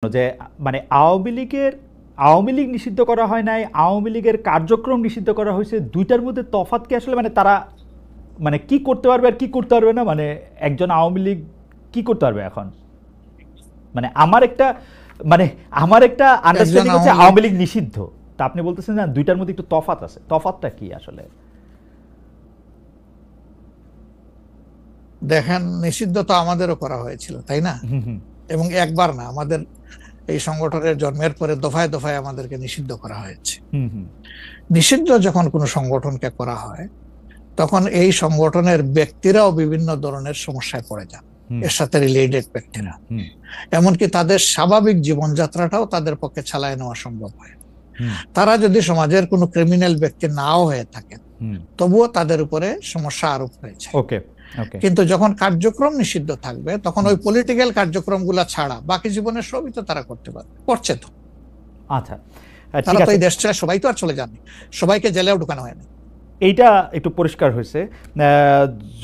যে মানে আওয়ামী লীগ নিষিদ্ধ করা হয় নাই, আওয়ামী লীগের কার্যক্রম নিষিদ্ধ করা হয়েছে, দুইটার মধ্যে তফাৎ কি আসলে? মানে তারা মানে কি করতে পারবে আর কি করতে পারবে না, মানে একজন আওয়ামী লীগ কি করতে পারবে এখন? মানে আমার একটা আন্ডারস্ট্যান্ডিং হচ্ছে আওয়ামী লীগ নিষিদ্ধ, তা আপনি বলতেছেন না দুইটার মধ্যে একটু তফাৎ আছে। তফাৎটা কি আসলে? দেখেন, নিষিদ্ধ তো আমাদেরও করা হয়েছিল, তাই না? এবং একবার না, আমাদের এই সংগঠনের জন্মের পরে দফায় দফায় আমাদেরকে নিষিদ্ধ করা হয়েছে। নিষিদ্ধ যখন কোনো সংগঠনকে করা হয়, তখন এই সংগঠনের ব্যক্তিরাও বিভিন্ন ধরনের সমস্যায় পড়ে যান, এর সাথে রিলেটেড ব্যক্তিরা। এমনকি তাদের স্বাভাবিক জীবনযাত্রাটাও তাদের পক্ষে চালায় নেওয়া সম্ভব হয়। তারা যদি সমাজের কোনো ক্রিমিনাল ব্যক্তি নাও হয়ে থাকেন, তবুও তাদের উপরে সমস্যা আরোপ হয়েছে। কিন্তু যখন কার্যক্রম নিষিদ্ধ থাকবে, তখন ওই পলিটিক্যাল কার্যক্রমগুলো ছাড়া বাকি জীবনের সবই তো তারা করতে পারবে, করছে তো। আচ্ছা, তারা তো এই দেশ ছেড়ে সবাই তো আর চলে যাননি, সবাইকে জেলেও ঢুকানো হয়নি। এইটা একটু পরিষ্কার হয়েছে।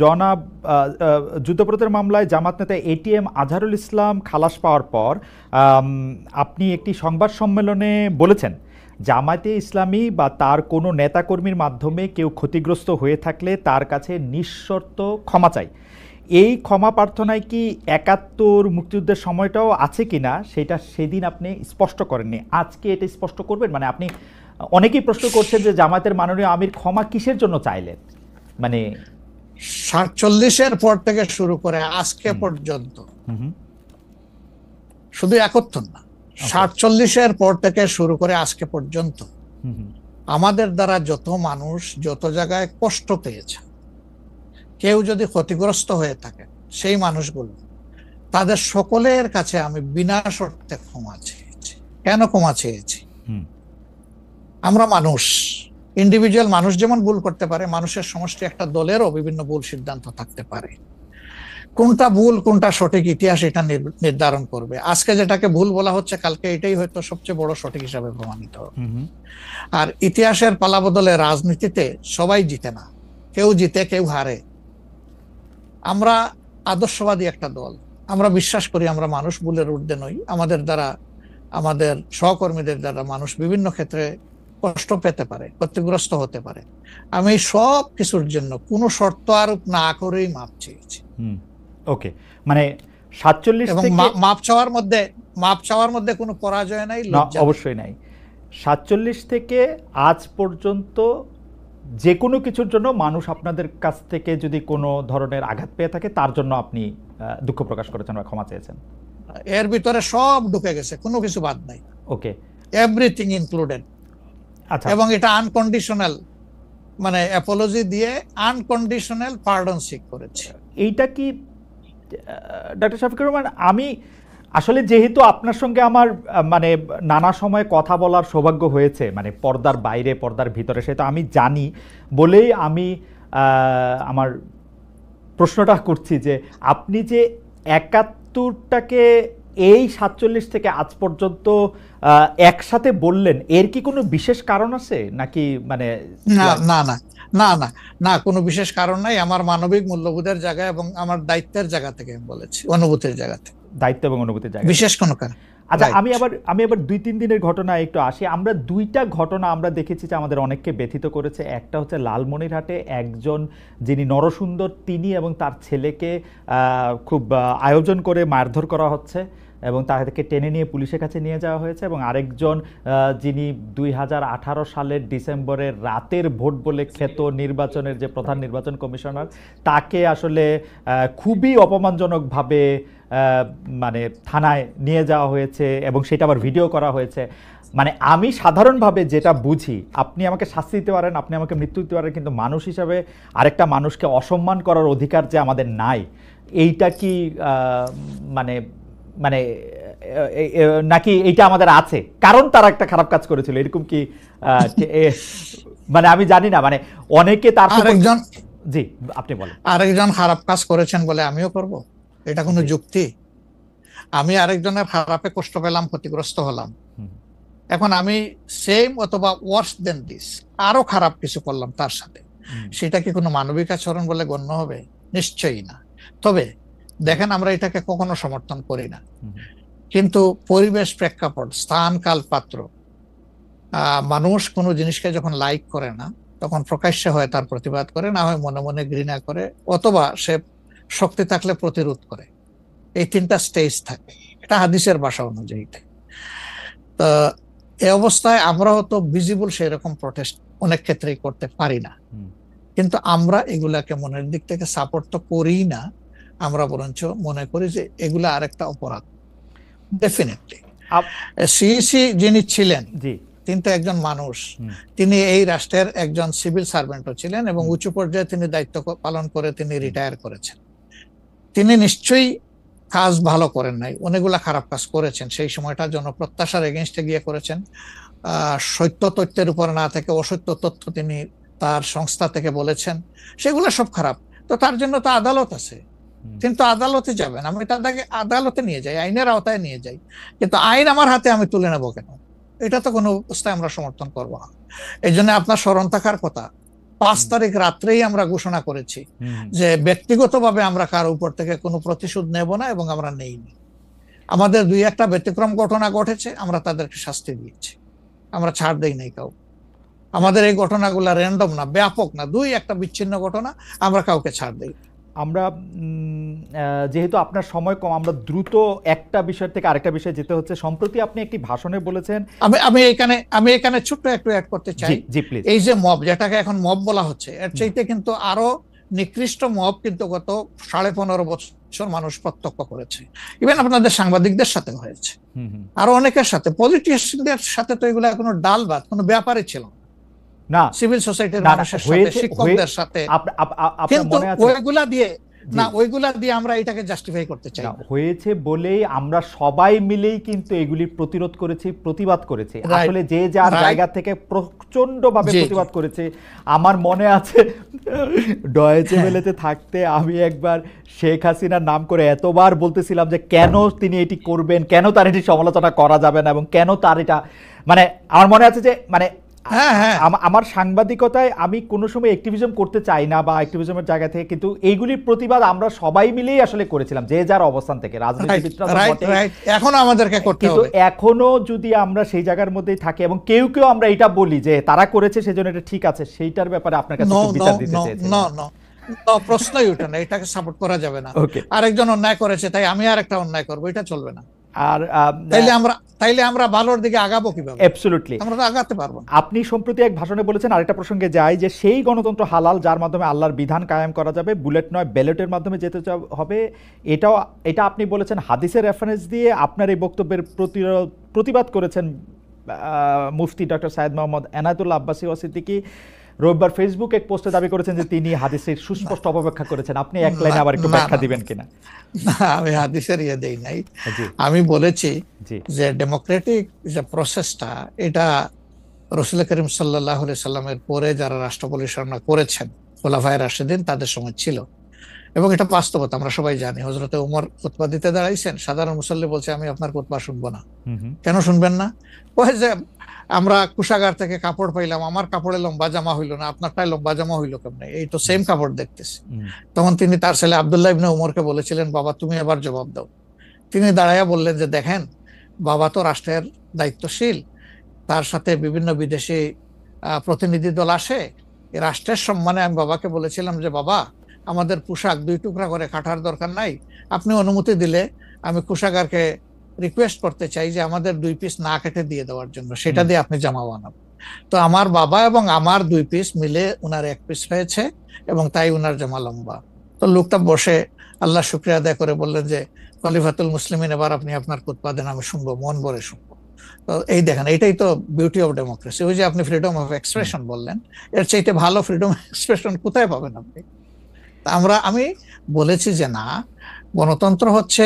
জনাব যুদ্ধপরাধের মামলায় জামাত নেতা এটিএম আজহারুল ইসলাম খালাস পাওয়ার পর আপনি একটি সংবাদ সম্মেলনে বলেছেন, জামায়াতে ইসলামী বা তার কোনো নেতাকর্মীর মাধ্যমে কেউ ক্ষতিগ্রস্ত হয়ে থাকলে তার কাছে নিঃশর্ত ক্ষমা চাই। এই ক্ষমা প্রার্থনায় কি ৭১ মুক্তিযুদ্ধের সময়টাও আছে কিনা সেটা সেদিন আপনি স্পষ্ট করেননি, আজকে এটা স্পষ্ট করবেন? মানে আপনি, অনেকেই প্রশ্ন করছেন যে জামায়াতের মাননীয় আমির ক্ষমা কিসের জন্য চাইলেন? মানে ৪৭-এর পর থেকে শুরু করে আজকে পর্যন্ত, শুধু ৭১ না, ৪৭-এর পর থেকে শুরু করে আজকে পর্যন্ত আমাদের দ্বারা যত মানুষ যত জায়গায় কষ্ট পেয়েছে, কেউ যদি ক্ষতিগ্রস্ত হয়ে থাকে, সেই মানুষগুলো, তাদের সকলের কাছে আমি বিনা শর্তে ক্ষমা চেয়েছি। কেন ক্ষমা চেয়েছি? আমরা মানুষ, ইন্ডিভিজুয়াল মানুষ যেমন ভুল করতে পারে, মানুষের সমষ্টি একটা দলেরও বিভিন্ন ভুল সিদ্ধান্ত থাকতে পারে। কোনটা ভুল কোনটা সঠিক ইতিহাস এটা নির্ধারণ করবে। আজকে যেটাকে ভুল বলা হচ্ছে, কালকে এটাই হয়তো সবচেয়ে বড় সঠিক হিসাবে প্রমাণিত হবে। আর ইতিহাসের পালাবদলে রাজনীতিতে সবাই জিতে না, কেউ জিতে কেউ হারে। আমরা আদর্শবাদী একটা দল, আমরা বিশ্বাস করি আমরা মানুষ, ভুলের ঊর্ধ্বে নই। আমাদের দ্বারা, আমাদের সহকর্মীদের দ্বারা মানুষ বিভিন্ন ক্ষেত্রে কষ্ট পেতে পারে, ক্ষতিগ্রস্ত হতে পারে। আমি সব কিছুর জন্য কোনো শর্ত আরোপ না করেই মাপ চেয়েছি। ওকে, মানে ৪৭ এবং মাপ চাওয়ার মধ্যে কোনো পরাজয় নাই, অবশ্যই নাই। ৪৭ থেকে আজ পর্যন্ত যে কোনো কিছুর জন্য মানুষ আপনাদের কাছ থেকে যদি কোনো ধরনের আঘাত পেয়ে থাকে, তার জন্য আপনি দুঃখ প্রকাশ করেছেন বা ক্ষমা চেয়েছেন। এর ভিতরে সব ঢুকে গেছে, কোনো কিছু বাদ নাই। ওকে, এভরিথিং ইনক্লুডেড। আচ্ছা, এবং এটা আনকন্ডিশনাল, মানে অ্যাপোলজি দিয়ে আনকন্ডিশনাল পার্ডন সিক করেছে। এইটা কি ডক্টর শফিকুর রহমান, আমি আসলে যেহেতু আপনার সঙ্গে আমার মানে নানা সময় কথা বলার সৌভাগ্য হয়েছে, মানে পর্দার বাইরে পর্দার ভিতরে, সেটা আমি জানি বলেই আমি আমার প্রশ্নটা করছি যে আপনি যে ৭১টাকে এই ৪৭ থেকে আজ পর্যন্ত একসাথে বললেন, এর কি কোনো বিশেষ কারণ আছে নাকি? মানে না না না না না না, কোনো বিশেষ কারণ নাই। আমার মানবিক মূল্যবোধের জায়গা এবং আমার দায়িত্বের জায়গা থেকে বলেছি, অনুভূতির জায়গা থেকে। দায়িত্ব এবং অনুভূতির জায়গা, বিশেষ কোনো কারণ। আচ্ছা, আমি আবার ২-৩ দিনের ঘটনা একটু আসি। আমরা দুইটা ঘটনা আমরা দেখেছি যে আমাদের অনেককে ব্যথিত করেছে। একটা হচ্ছে লালমনিরহাটে একজন যিনি নরসুন্দর, তিনি এবং তার ছেলেকে খুব আয়োজন করে মারধর করা হচ্ছে এবং তাদেরকে টেনে নিয়ে পুলিশের কাছে নিয়ে যাওয়া হয়েছে। এবং আরেকজন যিনি ২০১৮ সালের ডিসেম্বরের রাতের ভোট বলে খ্যাত নির্বাচনের যে প্রধান নির্বাচন কমিশনার, তাকে আসলে খুবই অপমানজনকভাবে মানে থানায় নিয়ে যাওয়া হয়েছে এবং সেটা আবার ভিডিও করা হয়েছে। মানে আমি সাধারণভাবে যেটা বুঝি, আপনি আমাকে শাস্তি দিতে পারেন, আপনি আমাকে মৃত্যু দিতে পারেন, কিন্তু মানুষ হিসাবে আরেকটা মানুষকে অসম্মান করার অধিকার যে আমাদের নাই, এইটা কি মানে মানে নাকি এইটা আমাদের আছে কারণ তারা একটা খারাপ কাজ করেছিল, এরকম কি? মানে আমি জানি না, মানে অনেকে তার আরেকজন, জি আপনি বলেন, আরেকজন খারাপ কাজ করেছেন বলে আমিও করব? এটা কোনো যুক্তি? আমি আরেকজনের খারাপে কষ্ট পেলাম, ক্ষতিগ্রস্ত হলাম, এখন আমি সেম অথবা ওয়ার্স দেন দিস আরো খারাপ কিছু করলাম তার সাথে, সেটা কি কোনো মানবিক আচরণ বলে গণ্য হবে? নিশ্চয়ই না। তবে দেখেন, আমরা এটাকে কখনো সমর্থন করি না। কিন্তু পরিবেশ, প্রেক্ষাপট, স্থান, কাল, পাত্র, মানুষ কোনো জিনিসকে যখন লাইক করে না তখন প্রকাশ্যে হয় তার প্রতিবাদ করে, না হয় মনে মনে ঘৃণা করে, অথবা সে শক্তি থাকলে প্রতিরোধ করে। এই তিনটা স্টেজ থাকে, এটা হাদিসের ভাষা অনুযায়ী। তো এই অবস্থায় আমরাও তো ভিজিবল সেই রকম প্রটেস্ট অনেক ক্ষেত্রেই করতে পারি না, কিন্তু আমরা এগুলাকে মনের দিক থেকে সাপোর্ট তো করি না, আমরা বরঞ্চ মনে করি যে এগুলা আরেকটা অপরাধ। ডেফিনেটলি সিইসি যিনি ছিলেন তিনি তো একজন মানুষ, তিনি এই রাষ্ট্রের একজন সিভিল সার্ভেন্টও ছিলেন এবং উঁচু পর্যায়ে তিনি দায়িত্ব পালন করে তিনি রিটায়ার করেছেন। তিনি নিশ্চয়ই কাজ ভালো করেন নাই, অনেকগুলা খারাপ কাজ করেছেন। সেই সময়টা জনপ্রত্যাশার এগেনস্টে গিয়ে করেছেন, সত্য তথ্যের উপর না থেকে অসত্য তথ্য তিনি তার সংস্থা থেকে বলেছেন, সেগুলো সব খারাপ। তো তার জন্য তো আদালত আছে, কিন্তু আদালতে যাবেন, আমি তাদেরকে আদালতে নিয়ে যাই, আইনের আওতায় নিয়ে যাই, কিন্তু আইন আমার হাতে আমি তুলে নেবো কেন? এটা তো কোনো অবস্থায় আমরা সমর্থন করবো না। এই জন্য আপনার স্মরণ থাকার কথা, 5 তারিখ রাত্রেই আমরা ঘোষণা করেছি যে ব্যক্তিগতভাবে আমরা কারো উপর থেকে কোনো প্রতিশোধ নেব না এবং আমরা নেইনি। আমাদের 2-1টা ব্যতিক্রম ঘটনা ঘটেছে, আমরা তাদেরকে শাস্তি দিয়েছি, আমরা ছাড় দেই নাই কাউ। আমাদের এই ঘটনাগুলো র্যান্ডম না, ব্যাপক না, 2-1টা বিচ্ছিন্ন ঘটনা, আমরা কাউকে ছাড় দেই। আমরা যেহেতু আপনার সময় কম, আমরা দ্রুত একটা বিষয় থেকে আরেকটা বিষয়ে যেতে হচ্ছে। সম্প্রতি আপনি একটি ভাষণে বলেছেন, আমি এখানে ছোট্ট একটু অ্যাড করতে চাই। এই যে মব, যেটাকে এখন মব বলা হচ্ছে, এর চাইতে কিন্তু আরো নিকৃষ্ট মব কিন্তু গত 15.5 বছর মানুষ প্রত্যক্ষ করেছে। ইভেন আপনাদের সাংবাদিকদের সাথে হয়েছে, আরো অনেকের সাথে, পলিটিশিয়ানদের সাথে তো এগুলো কোনো ডাল ভাত, কোনো ব্যাপারই ছিল না, সিভিল সোসাইটির মানুষের সাথে, শিক্ষকদের সাথে। কিন্তু ওইগুলা দিয়ে আমরা এটাকে জাস্টিফাই করতে চাই। হয়েছে বলেই আমরা সবাই মিলেই কিন্তু এগুলির প্রতিরোধ করেছি, প্রতিবাদ করেছি। আসলে যে যার জায়গা থেকে প্রচন্ড ভাবে প্রতিবাদ করেছে। আমার মনে আছে ডয়েচে ভেলেতে থাকতে আমি একবার শেখ হাসিনার নাম করে এতবার বলতেছিলাম যে কেন তিনি এটি করবেন, কেন তার এটি সমালোচনা করা যাবে না, এবং কেন তার এটা, মানে আমার মনে আছে যে মানে আমার সাংবাদিকতায় আমি কোনো সময় অ্যাক্টিভিজম করতে চাই না বা অ্যাক্টিভিজমের জায়গা থেকে, কিন্তু এইগুলির প্রতিবাদ আমরা সবাই মিলেই আসলে করেছিলাম, যে যার অবস্থান থেকে। রাজনীতিবিদরা এখনো আমাদেরকে করতে হবে, এখনো যদি আমরা সেই জায়গার মধ্যেই থাকি এবং কেউ কেউ আমরা এটা বলি যে তারা করেছে সেজন্য এটা ঠিক আছে, সেইটার ব্যাপারে আপনার কাছে বিচার দিতে চাইছি। প্রশ্নই ওঠে না, এটাকে সাপোর্ট করা যাবে না। আরেকজন অন্যায় করেছে তাই আমি আরেকটা অন্যায় করবো, এটা চলবে না। আর তাইলে আমরা ভালোর দিকে আগাবো কিভাবে? অ্যাবসলিউটলি আমরা তো আগাতে পারবো না। আপনি সম্প্রতি এক ভাষণে বলেছেন, আরেকটা প্রসঙ্গে যাই, যে সেই গণতন্ত্র হালাল যার মাধ্যমে আল্লাহর বিধান কায়েম করা যাবে, বুলেট নয় ব্যালটের মাধ্যমে যেতে হবে। এটা আপনি বলেছেন হাদিসের রেফারেন্স দিয়ে। আপনার এই বক্তব্যের প্রতিবাদ করেছেন মুফতি ডক্টর সাইয়েদ মোহাম্মদ এনায়েতুল্লাহ আব্বাসী ওয়াসিদ্দিকী। রবিবার ফেসবুক এক পোস্টে দাবি করেছেন যে তিনি হাদিসের সুস্পষ্ট অপব্যাখ্যা করেছেন। আপনি এক লাইনে আবার একটু ব্যাখ্যা দিবেন কিনা? আমি হাদিসের দেই নাই, আমি বলেছি যে ডেমোক্রেটিক যে প্রসেসটা, এটা রাসূল করিম সাল্লাল্লাহু আলাইহি সাল্লামের পরে যারা রাষ্ট্র পরিচালনা করেছেন খোলাফায়ে রাশিদিন, তাদের সময় ছিল, এবং এটা বাস্তবতা আমরা সবাই জানি। হযরতে ওমর খুতবা দিতে দাঁড়াইছেন, সাধারণ মুসল্লি বলছে আমি আপনার খুতবা শুনবো না। কেন শুনবেন না? ওই যে আমরা কুশাগার থেকে কাপড় পাইলাম, আমার কাপড়ে লম্বা জামা হইলো না, আপনারটাই লম্বা জামা হইলো কেমনে? এই তো সেম কাপড় দেখতেছি। তখন তিনি তার ছেলে আব্দুল্লাহ ইবনে উমরকে বলেছিলেন, বাবা তুমি এবার জবাব দাও। তিনি দাঁড়াইয়া বললেন যে দেখেন, বাবা তো রাষ্ট্রের দায়িত্বশীল, তার সাথে বিভিন্ন বিদেশি প্রতিনিধি দল আসে, এই রাষ্ট্রের সম্মানে আমি বাবাকে বলেছিলাম যে বাবা আমাদের পোশাক 2 টুকরা করে কাটার দরকার নাই, আপনি অনুমতি দিলে আমি কুশাগারকে রিকোয়েস্ট করতে চাই যে আমাদের 2 পিস না কেটে দিয়ে দেওয়ার জন্য, সেটা দিয়ে আপনি জামা বানাবেন। তো আমার বাবা এবং আমার 2 পিস মিলে উনার 1 পিস হয়েছে এবং তাই উনার জামা লম্বা। তো লোকটা বসে আল্লাহ শুকরিয়া আদায় করে বললেন যে খলিফাতুল মুসলিমিন, এবার আপনি আপনার খুতবা দেন, আমি শুনবো, মন ভরে শুনবো। তো এই দেখেন, এটাই তো বিউটি অফ ডেমোক্রেসি। ওই যে আপনি ফ্রিডম অফ এক্সপ্রেশন বললেন, এর চাইতে ভালো ফ্রিডম অফ এক্সপ্রেশন কোথায় পাবেন আপনি? আমি বলেছি যে না, গণতন্ত্র হচ্ছে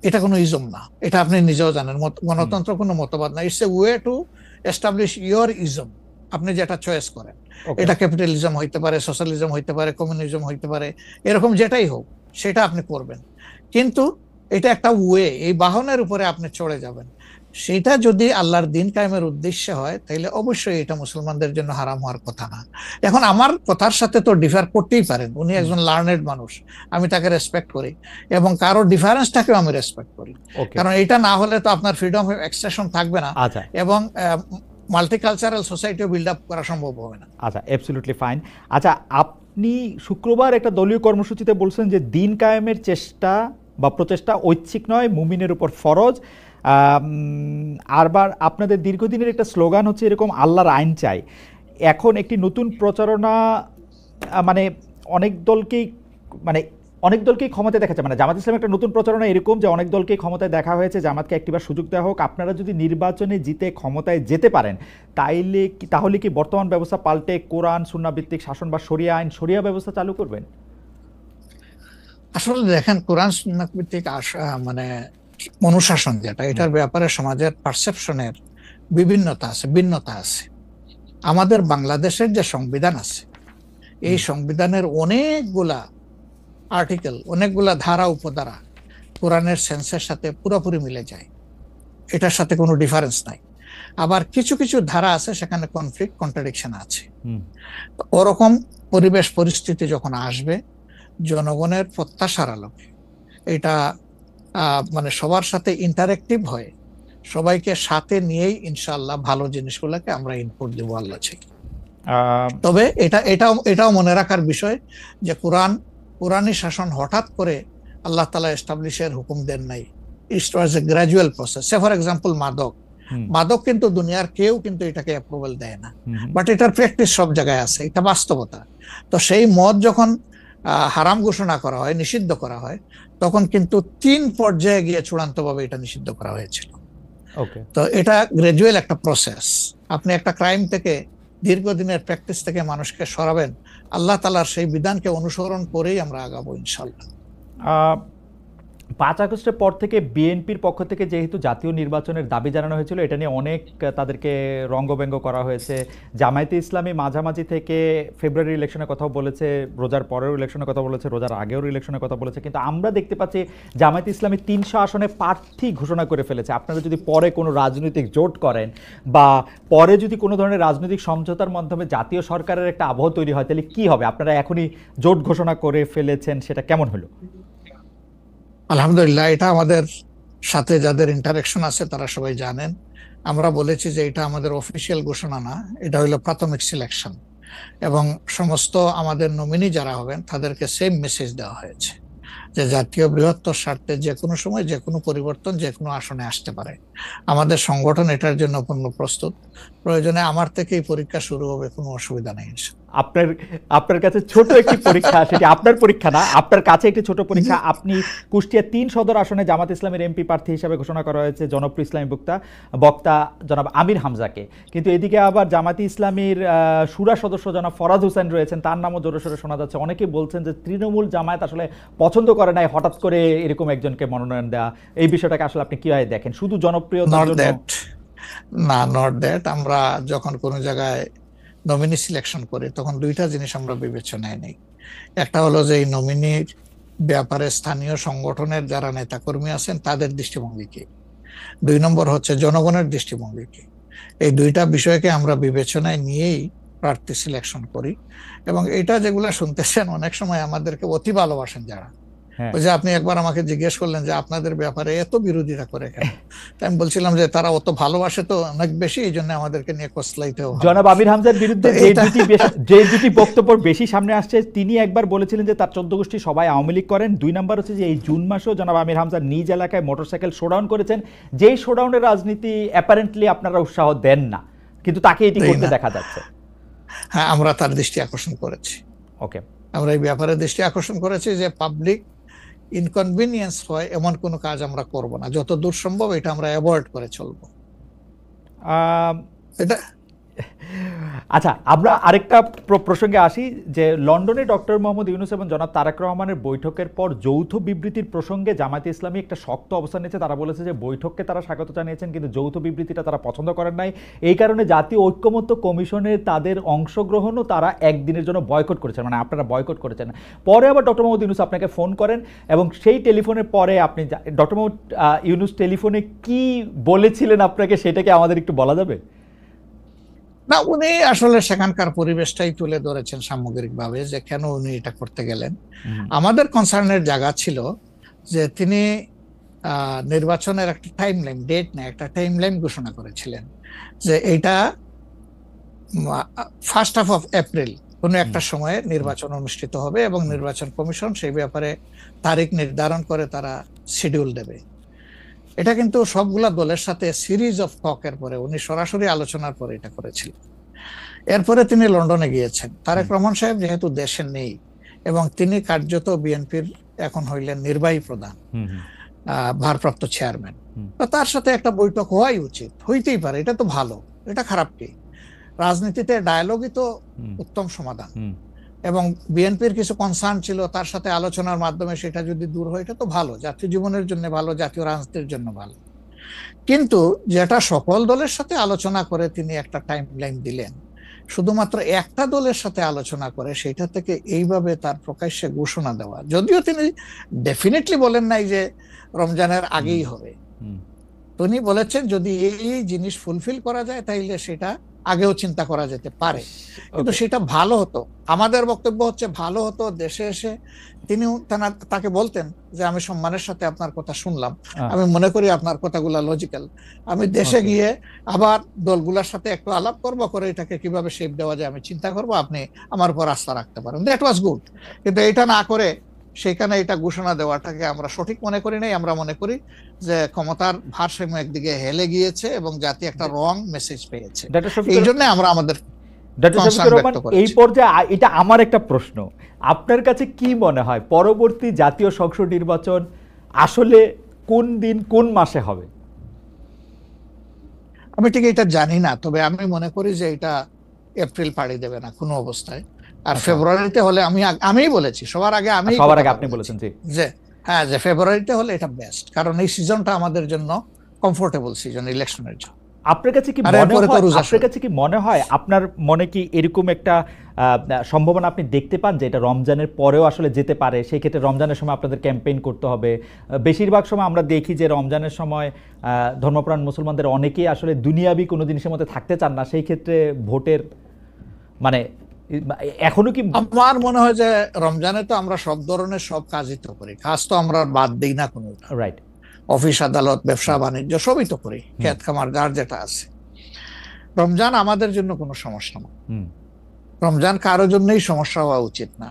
এটা কোনো ইজম না, এটা আপনি নিজেও জানেন। গণতন্ত্র কোনো মতবাদ না, it's a way to establish your ism. আপনি যেটা চয়েস করেন, এটা ক্যাপিটালিজম হইতে পারে, সোশ্যালিজম হইতে পারে, কমিউনিজম হইতে পারে, এরকম যেটাই হোক সেটা আপনি করবেন, কিন্তু এটা একটা ওয়ে, এই বাহনের উপরে আপনি চড়ে যাবেন। সেটা যদি আল্লাহর দিন কায়েমের উদ্দেশ্যে হয় তাহলে অবশ্যই এটা মুসলমানদের জন্য হারাম হওয়ার কথা না। এখন আমার কথার সাথে তো ডিফার করতেই পারেন, উনি একজন লার্নেড মানুষ, আমি তাকে রেসপেক্ট করি এবং কারো ডিফারেন্সটাকেও আমি রেসপেক্ট করি, কারণ এটা না হলে তো আপনার ফ্রিডম অফ এক্সপ্রেশন থাকবে না এবং মাল্টিকালচারাল সোসাইটিও বিল্ড আপ করা সম্ভব হবে না। আচ্ছা, অ্যাবসলিউটলি ফাইন। আচ্ছা, আপনি শুক্রবার একটা দলীয় কর্মসূচিতে বলছেন যে দিন কায়েমের চেষ্টা বা প্রচেষ্টা ঐচ্ছিক নয়, মুমিনের উপর ফরজ। আরবার আপনাদের দীর্ঘদিনের একটা স্লোগান হচ্ছে এরকম, আল্লাহর আইন চাই। এখন একটি নতুন প্রচারণা, মানে অনেক দলকেই ক্ষমতায় দেখাচ্ছে, মানে জামাত ইসলাম একটা নতুন প্রচারণা এরকম যে অনেক দলকেই ক্ষমতায় দেখা হয়েছে, জামাতকে একটিবার সুযোগ দেওয়া হোক, আপনারা যদি নির্বাচনে জিতে ক্ষমতায় যেতে পারেন তাহলে কি বর্তমান ব্যবস্থা পাল্টে কোরআন সুন্নাহ ভিত্তিক শাসন বা শরিয়া ব্যবস্থা চালু করবেন? আসলে দেখেন, কোরআন সুন্নাহ ভিত্তিক মানে অনুশাসন যেটা, এটার ব্যাপারে সমাজের পারসেপশনের ভিন্নতা আছে। আমাদের বাংলাদেশের যে সংবিধান আছে, এই সংবিধানের অনেকগুলা আর্টিকেল, অনেকগুলা ধারা উপধারা কোরআনের সেন্সের সাথে পুরোপুরি মিলে যায়, এটার সাথে কোনো ডিফারেন্স নাই। আবার কিছু কিছু ধারা আছে সেখানে কনফ্লিক্ট, কন্ট্রাডিকশন আছে। ওরকম পরিবেশ পরিস্থিতি যখন আসবে, জনগণের প্রত্যাশার আলোকে এটা মানে সবার সাথে ইন্টারেক্টিভ হয়, সবাইকে সাথে নিয়েই ইনশাআল্লাহ ভালো জিনিসগুলোকে আমরা ইনপুট দেবো আল্লাহ থেকে। তবে এটাও মনে রাখার বিষয় যে কোরআনী শাসন হঠাৎ করে আল্লাহ তাআলা এস্টাবলিশের হুকুম দেন নাই, it was a gradual process. Say for example মাদক কিন্তু দুনিয়ার কেউ কিন্তু এটাকে অ্যাপ্রুভাল দেয় না, বাট এটার প্র্যাকটিস সব জায়গায় আছে, এটা বাস্তবতা। তো সেই মদ যখন হারাম ঘোষণা করা হয়, নিষিদ্ধ করা হয়, তখন কিন্তু 3 পর্যায়ে গিয়ে চূড়ান্তভাবে এটা নিষিদ্ধ করা হয়েছিল। তো এটা গ্রাজুয়াল একটা প্রসেস। আপনি একটা ক্রাইম থেকে, দীর্ঘদিনের প্র্যাকটিস থেকে মানুষকে সরাবেন, আল্লাহ তাআলার সেই বিধানকে অনুসরণ করেই আমরা আগাবো ইনশাআল্লাহ। 5 আগস্টের পর থেকে বিএনপির পক্ষ থেকে যেহেতু জাতীয় নির্বাচনের দাবি জানানো হয়েছিল, এটা নিয়ে অনেক তাদেরকে রঙ্গব্যঙ্গ করা হয়েছে। জামায়াতে ইসলামী মাঝামাঝি থেকে ফেব্রুয়ারি ইলেকশনের কথাও বলেছে, রোজার পরেও ইলেকশনের কথা বলেছে, রোজার আগেও ইলেকশনের কথা বলেছে, কিন্তু আমরা দেখতে পাচ্ছি জামায়াতে ইসলামী 300 আসনে প্রার্থী ঘোষণা করে ফেলেছে। আপনারা যদি পরে কোনো রাজনৈতিক জোট করেন বা পরে যদি কোনো ধরনের রাজনৈতিক সমঝোতার মাধ্যমে জাতীয় সরকারের একটা আবহ তৈরি হয়, তাহলে কি হবে? আপনারা এখনই জোট ঘোষণা করে ফেলেছেন, সেটা কেমন হলো? আলহামদুলিল্লাহ, এটা আমাদের সাথে যাদের ইন্টারেকশন আছে তারা সবাই জানেন। আমরা বলেছি যে এটা আমাদের অফিসিয়াল ঘোষণা না, এটা হলো প্রাথমিক সিলেকশন, এবং সমস্ত আমাদের নমিনি যারা হবেন তাদেরকে সেম মেসেজ দেওয়া হয়েছে যে জাতীয় বৃহত্তর স্বার্থে যে কোনো সময় যে কোনো পরিবর্তন যে কোনো আসনে আসতে পারে। আমাদের সংগঠন এটার জন্য পূর্ণ প্রস্তুত। প্রয়োজনে আমার থেকেই পরীক্ষা শুরু হবে, কোনো অসুবিধা নেই। আপনার কাছে ছোট একটি পরীক্ষা, সেটি আপনার পরীক্ষা না, আপনার কাছে একটি ছোট পরীক্ষা। আপনি কুষ্টিয়া 3 সদর আসনে জামাত ইসলামের এমপি প্রার্থী হিসেবে ঘোষণা করা হয়েছে জনপ্রিয় ইসলামী বক্তা জনাব আমির হামজাকে, কিন্তু এদিকে আবার জামাতি ইসলামীর শুরা সদস্য জনাব ফরাদ হোসেন রয়েছেন, তার নামও জোরে সোরে শোনা যাচ্ছে। অনেকে বলছেন যে তৃণমূল জামায়াত আসলে পছন্দ করে নাই হঠাৎ করে এরকম একজনকে মনোনয়ন দেওয়া। এই বিষয়টাকে আসলে আপনি কিভাবে দেখেন? শুধু জনপ্রিয়তার জন্য না, নট দ্যাট। আমরা যখন কোনো জায়গায় নমিনি সিলেকশন করি তখন 2টা জিনিস আমরা বিবেচনায় নেই। একটা হলো যে এই নমিনির ব্যাপারে স্থানীয় সংগঠনের যারা নেতাকর্মী আছেন তাদের দৃষ্টিভঙ্গি কি, 2 নম্বর হচ্ছে জনগণের দৃষ্টিভঙ্গি কি। এই 2টা বিষয়কে আমরা বিবেচনায় নিয়েই প্রার্থী সিলেকশন করি। এবং এটা যেগুলা শুনতেছেন, অনেক সময় আমাদেরকে অতি ভালোবাসেন যারা, ওই যে আপনি একবার আমাকে জিজ্ঞেস করলেন যে আপনাদের ব্যাপারে এত বিরোধিতা করে কেন, আমি বলছিলাম যে তারা অত ভালোবাসে তো অনেক বেশি, এই জন্য আমাদেরকে নিয়ে কসলাইতেও। জনাব আমির হামজার বিরুদ্ধে যে দুটি বক্তব্য বেশি সামনে আসছে, তিনি একবার বলেছিলেন যে তার 14 গোষ্ঠী সবাই আওয়ামী লীগ করেন। 2 নাম্বার হচ্ছে যে এই জুন মাসেও জনাব আমির হামজা নিজ এলাকায় মোটরসাইকেল শোডাউন করেছেন, যেই শোডাউনের রাজনীতি অ্যাপারেন্টলি আপনারা উৎসাহ দেন না, কিন্তু তাকে এটি করতে দেখা যাচ্ছে। হ্যাঁ, আমরা তার দৃষ্টি আকর্ষণ করেছি। ওকে, আমরা এই ব্যাপারে দৃষ্টি আকর্ষণ করেছি যে পাবলিক ইনকনভিনিয়েন্স হয় এমন কোনো কাজ আমরা করব না, যত দূর সম্ভব এটা আমরা অ্যাভয়েড করে চলবো। এটা আচ্ছা, আমরা আরেকটা প্রসঙ্গে আসি যে লন্ডনে ডক্টর মোহাম্মদ ইউনূস এবং জনাব তারেক রহমানের বৈঠকের পর যৌথ বিবৃতির প্রসঙ্গে জামায়াতে ইসলামী একটা শক্ত অবস্থান নিয়েছে। তারা বলেছে যে বৈঠককে তারা স্বাগত জানিয়েছেন, কিন্তু যৌথ বিবৃতিটা তারা পছন্দ করেন নাই। এই কারণে জাতীয় ঐক্যমত্য কমিশনে তাদের অংশগ্রহণও তারা একদিনের জন্য বয়কট করেছেন, মানে আপনারা বয়কট করেছেন। পরে আবার ডক্টর মোহাম্মদ ইউনূস আপনাকে ফোন করেন এবং সেই টেলিফোনের পরে আপনি ডক্টর মোহাম্মদ ইউনূস টেলিফোনে কি বলেছিলেন আপনাকে, সেটাকে আমাদের একটু বলা যাবে? না, উনি আসলে সেখানকার পরিবেশটাই তুলে ধরেছেন সামগ্রিকভাবে যে কেন উনি এটা করতে গেলেন। আমাদের কনসার্নের জায়গা ছিল যে তিনি নির্বাচনের একটা টাইম লাইন, ডেট না, একটা টাইম লাইন ঘোষণা করেছিলেন যে এইটা 1st of April কোনো একটা সময়ে নির্বাচন অনুষ্ঠিত হবে এবং নির্বাচন কমিশন সেই ব্যাপারে তারিখ নির্ধারণ করে তারা শিডিউল দেবে। এটা কিন্তু সবগুলা দলের সাথে সিরিজ অফ টকের পরে, উনি সরাসরি আলোচনার পরে এটা করেছিলেন। এরপরে তিনি লন্ডনে গিয়েছেন। তারেক রহমান সাহেব যেহেতু দেশে নেই এবং তিনি কার্যত বিএনপির এখন হইলেন নির্বাহী প্রধান, ভারপ্রাপ্ত চেয়ারম্যান, তার সাথে একটা বৈঠক হওয়াই উচিত, হইতেই পারে, এটা তো ভালো, এটা খারাপ কি? রাজনীতিতে ডায়ালগই তো উত্তম সমাধান। এবং বিএনপির কিছু কনসার্ন ছিল, তার সাথে আলোচনার মাধ্যমে সেটা যদি দূর হয় এটা তো ভালো, জাতীয় জীবনের জন্য ভালো, জাতীয় রাজনীতির জন্য ভালো। কিন্তু যেটা সকল দলের সাথে আলোচনা করে তিনি একটা টাইম লাইন দিলেন, শুধুমাত্র একটা দলের সাথে আলোচনা করে সেটা থেকে এইভাবে তার প্রকাশ্যে ঘোষণা দেওয়া, যদিও তিনি ডেফিনেটলি বলেন নাই যে রমজানের আগেই হবে, তিনি বলেছেন যদি এই জিনিস ফুলফিল করা যায় তাইলে সেটা আগেও চিন্তা করা যেতে পারে, কিন্তু সেটা ভালো হতো। আমাদের বক্তব্য হচ্ছে ভালো হতো দেশে এসে তিনি তাকে বলতেন যে আমি সম্মানের সাথে আপনার কথা শুনলাম, আমি মনে করি আপনার কথাগুলো লজিক্যাল, আমি দেশে গিয়ে আবার দলগুলোর সাথে একটু আলাপ করবো, করে এটাকে কিভাবে শেপ দেওয়া যায় আমি চিন্তা করবো, আপনি আমার উপর আস্থা রাখতে পারেন। That was good. কিন্তু এটা না করে সেখানে এটা ঘোষণা দেওয়াটাকে আমরা সঠিক মনে করি নাই। আমরা মনে করি যে ক্ষমতার ভারসাম্য একদিকে হেলে গিয়েছে এবং জাতি একটা রং মেসেজ পেয়েছে, এই জন্য আমরা আমাদের এই পর্যায়ে এটা আমার একটা প্রশ্ন, আপনার কাছে কি মনে হয় পরবর্তী জাতীয় সংসদ নির্বাচন আসলে কোন দিন কোন মাসে হবে? আমি ঠিক এটা জানি না, তবে আমি মনে করি যে এটা এপ্রিল পাড়ি দেবে না কোনো অবস্থায়। আর ফেব্রুয়ারিতে হলে আমিই বলেছি সবার আগে, আপনি বলেছেন যে হ্যাঁ, যে ফেব্রুয়ারিতে হলে এটা বেস্ট, কারণ এই সিজনটা আমাদের জন্য কমফোর্টেবল সিজন ইলেকশনের জন্য। আপনার কাছে কি মনে হয় আপনার মনে কি এরকম একটা সম্ভাবনা আপনি দেখতে পান যে এটা রমজানের পরেও আসলে যেতে পারে? সেই ক্ষেত্রে রমজানের সময় আপনাদের ক্যাম্পেইন করতে হবে। বেশিরভাগ সময় আমরা দেখি যে রমজানের সময় ধর্মপ্রাণ মুসলমানদের অনেকেই আসলে দুনিয়াবি কোনো জিনিসের মধ্যে থাকতে চান না, সেই ক্ষেত্রে ভোটের মানে এখনো কি? আমার মনে হয় যে রমজানে তো আমরা সব ধরনের সব কাজই তো করি, কাজ তো আমরা বাদ দিই না কোনো, রাইট? অফিস আদালত ব্যবসা বাণিজ্য সবই তো করি, ক্ষেত খামার যার যেটা আছে। রমজান আমাদের জন্য কোনো সমস্যা না, রমজান কারোর জন্যই সমস্যা হওয়া উচিত না।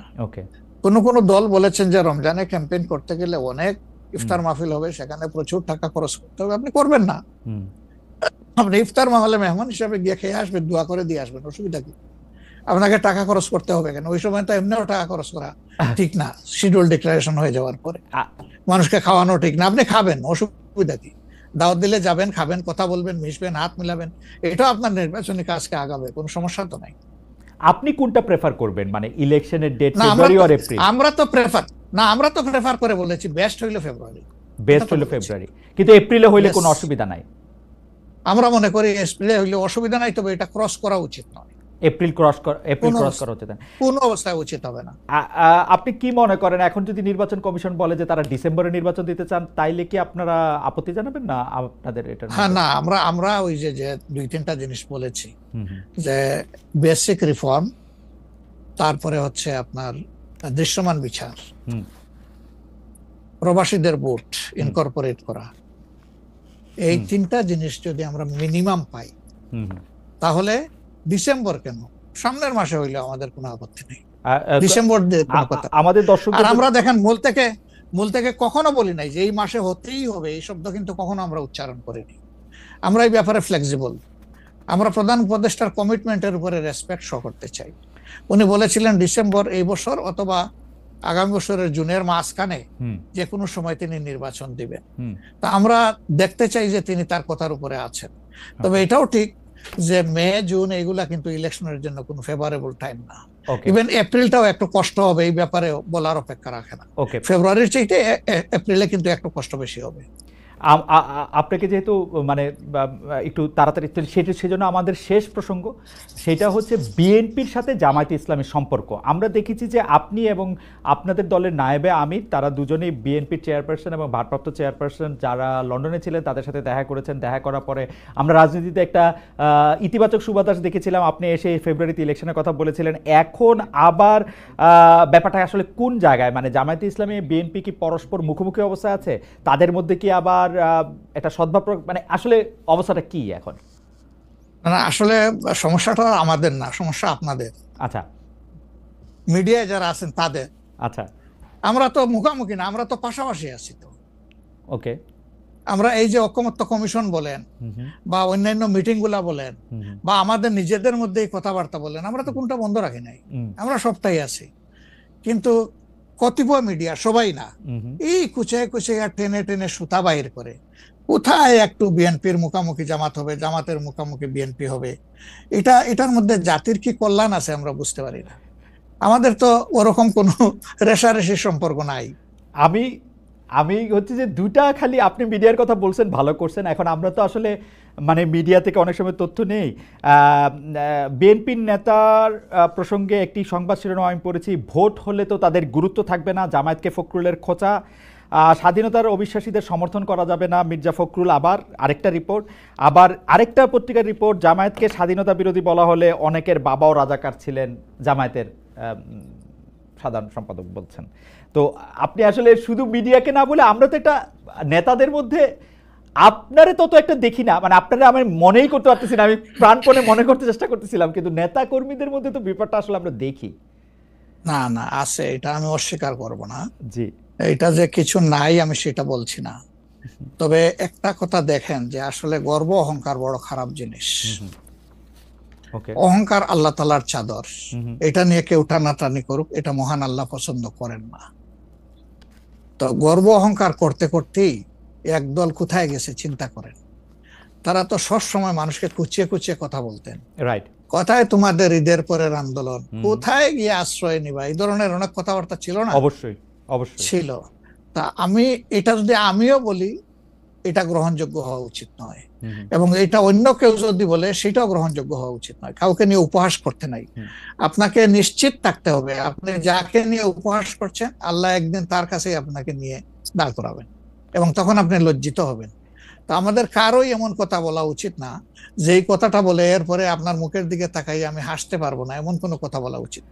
কোন দল বলেছেন যে রমজানে ক্যাম্পেইন করতে গেলে অনেক ইফতার মাহফিল হবে, সেখানে প্রচুর টাকা খরচ করতে হবে, আপনি করবেন না। আপনি ইফতার মাহফিলে মেহমান হিসাবে গিয়ে খেয়ে আসবেন, দোয়া করে দিয়ে আসবেন, অসুবিধা কি? আপনাকে টাকা খরচ করতে হবে কেন? ওই সময় তো এমনিও টাকা খরচ করা ঠিক না, শিডিউল ডিক্লারেশন হয়ে যাওয়ার পরে মানুষকে খাওয়ানো ঠিক না। আপনি খাবেন, অসুবিধা কি? দাওয়াত দিলে যাবেন, খাবেন, কথা বলবেন, মিশবেন, হাত মিলাবেন, এটা আপনার নির্বাচনী কাজকে আগাবে, কোনো সমস্যা তো নাই। আপনি কোনটা প্রেফার করবেন, মানে ইলেকশনের ডেট ফেব্রুয়ারি অর এপ্রিল? আমরা তো প্রেফার করে বলেছি বেস্ট হইলো ফেব্রুয়ারি, কিন্তু এপ্রিলে হইলে কোনো অসুবিধা নাই। আমরা মনে করি এপ্রিলে হইলে অসুবিধা নাই, তবে এটা ক্রস করা উচিত নয়। এপ্রিল ক্রস করা উচিত না, কোন অবস্থায় উচিত হবে না। আপনি কি মনে করেন এখন যদি নির্বাচন কমিশন বলে যে তারা ডিসেম্বরে নির্বাচন দিতে চান, তাইলে কি আপনারা আপত্তি জানাবেন না আপনাদের এটা? হ্যাঁ, না, আমরা ওই যে 2-3টা জিনিস বলেছি, যে বেসিক রিফর্ম, তারপরে হচ্ছে আপনার দৃশ্যমান বিচার, প্রবাসীদের ভোট ইনকর্পোরেট করা, এই 3টা জিনিস যদি আমরা মিনিমাম পাই তাহলে ডিসেম্বর কেন, সামনের মাসে হইলে আমাদের কোনো আপত্তি নেই। ডিসেম্বর আমাদের দর্শক, আর আমরা দেখেন মূল থেকে কখনো বলি নাই যে এই মাসে হতেই হবে, এই শব্দ কিন্তু কখনো আমরা উচ্চারণ করিনি। আমরা এই ব্যাপারে ফ্লেক্সিবল। আমরা প্রধান উপদেষ্টার কমিটমেন্টের উপরে রেসপেক্ট শো করতে চাই। উনি বলেছিলেন ডিসেম্বর এই বছর অথবা আগামী বছরের জুনের মাঝখানে যে কোনো সময় তিনি নির্বাচন দিবেন। তা আমরা দেখতে চাই যে তিনি তার কথার উপরে আছেন। তবে এটাও ঠিক যে মে জুন এগুলা কিন্তু ইলেকশনের জন্য কোনো ফেভারেবল টাইম না। ওকে ইভেন এপ্রিলটাও একটু কষ্ট হবে, এই ব্যাপারে বলার অপেক্ষা রাখে না। ওকে ফেব্রুয়ারির চাইতে এপ্রিলে কিন্তু একটু কষ্ট বেশি হবে। আপনাকে যেহেতু মানে একটু তাড়াতাড়ি সেজন্য আমাদের শেষ প্রসঙ্গ সেটা হচ্ছে বিএনপির সাথে জামায়াতে ইসলামের সম্পর্ক। আমরা দেখেছি যে আপনি এবং আপনাদের দলের নায়েবে আমির তারা দুজনেই বিএনপির চেয়ারপারসন এবং ভারপ্রাপ্ত চেয়ারপারসন যারা লন্ডনে ছিলেন তাদের সাথে দেখা করেছেন। দেখা করার পরে আমরা রাজনীতিতে একটা ইতিবাচক সুবাতাস দেখেছিলাম। আপনি এসে ফেব্রুয়ারিতে ইলেকশনের কথা বলেছিলেন। এখন আবার ব্যাপারটা আসলে কোন জায়গায়, মানে জামায়াতে ইসলামী বিএনপি কি পরস্পর মুখোমুখি অবস্থায় আছে? তাদের মধ্যে কি আবার একটা সদ্ভাব, মানে আসলে অবস্থাটা কি এখন? না, আসলে সমস্যাটা আমাদের না, সমস্যা আপনাদের। আচ্ছা, মিডিয়ায় যারা আছেন তাদের। আচ্ছা, আমরা তো মুখামুখি না, আমরা তো পাশাপাশি আছি। তো ওকে, আমরা এই যে ঐকমত্য কমিশন বলেন বা অন্যান্য মিটিং গুলা বলেন বা আমাদের নিজেদের মধ্যেই কথাবার্তা বলেন, আমরা তো কোনটা বন্ধ রাখি নাই, আমরা সবটাই আছি। কিন্তু কতিপয় মিডিয়া, সবাই না, এই কুচায় কুচায় টেনে টেনে সুতা বাইর করে কোথায় একটু বিএনপির মুখামুখি জামাত হবে, জামাতের মুখামুখি বিএনপি হবে। এটার মধ্যে জাতির কি কল্যাণ আছে আমরা বুঝতে পারি না। আমাদের তো ওরকম কোনো রেশারেশির সম্পর্ক নাই। আমি আমি হচ্ছে যে দুটা, খালি আপনি মিডিয়ার কথা বলছেন, ভালো করছেন। এখন আমরা তো আসলে মানে মিডিয়া থেকে অনেক সময় তথ্য নেই। বিএনপির নেতার প্রসঙ্গে একটি সংবাদ শিরোনাম আমি পড়েছি, ভোট হলে তো তাদের গুরুত্ব থাকবে না, জামায়াতকে ফখরুলের খোঁচা, স্বাধীনতার অবিশ্বাসীদের সমর্থন করা যাবে না, মির্জা ফখরুল। আবার আরেকটা রিপোর্ট, আবার আরেকটা পত্রিকার রিপোর্ট, জামায়াতকে স্বাধীনতা বিরোধী বলা হলে অনেকের বাবাও রাজাকার ছিলেন, জামায়াতের সাধারণ সম্পাদক বলছেন। তো আপনি আসলে শুধু মিডিয়াকে না বলে আমরা তো একটা নেতাদের মধ্যে আপনারে তত একটা দেখি না, মানে আপনারা আমি মনেই করতে পারতেছি না, আমি প্রাণপণে মনে করতে চেষ্টা করতেছিলাম, কিন্তু নেতা কর্মীদের মধ্যে তো ব্যাপারটা আসলে আমরা দেখি। না না, আছে, এটা আমি অস্বীকার করব না। জি, এটা যে কিছু নাই আমি সেটা বলছি না। তবে একটা কথা দেখেন যে আসলে গর্ব অহংকার বড় খারাপ জিনিস। অহংকার আল্লাহ তাআলার চাদর, এটা নিয়ে কেউ টানাটানি করুক, এটা মহান আল্লাহ পছন্দ করেন না। তো গর্ব অহংকার করতে করতেই একদল কোথায় গেছে চিন্তা করেন। তারা তো সবসময় মানুষকে কুচিয়ে কুচিয়ে কথা বলতেন। রাইট, কোথায় তোমাদের ঈদের পরের আন্দোলন, কোথায় গিয়ে আশ্রয় নিবা, এই ধরনের অনেক কথাবার্তা ছিল না? অবশ্যই অবশ্যই ছিল। তা আমি এটা যদি আমিও বলি, এটা গ্রহণযোগ্য হওয়া উচিত নয়, এবং এটা অন্য কেউ যদি বলে সেটাও গ্রহণযোগ্য হওয়া উচিত নয়। কাউকে নিয়ে উপহাস করতে নাই। আপনাকে নিশ্চিত থাকতে হবে আপনি যাকে নিয়ে উপহাস করছেন আল্লাহ একদিন তার কাছেই আপনাকে নিয়ে দাঁড় করাবেন, এবং তখন আপনি লজ্জিত হবেন। তো আমাদের কারোই এমন কথা বলা উচিত না যেই কথাটা বলে এরপরে আপনার মুখের দিকে তাকাই আমি হাসতে পারবো না, এমন কোনো কথা বলা উচিত।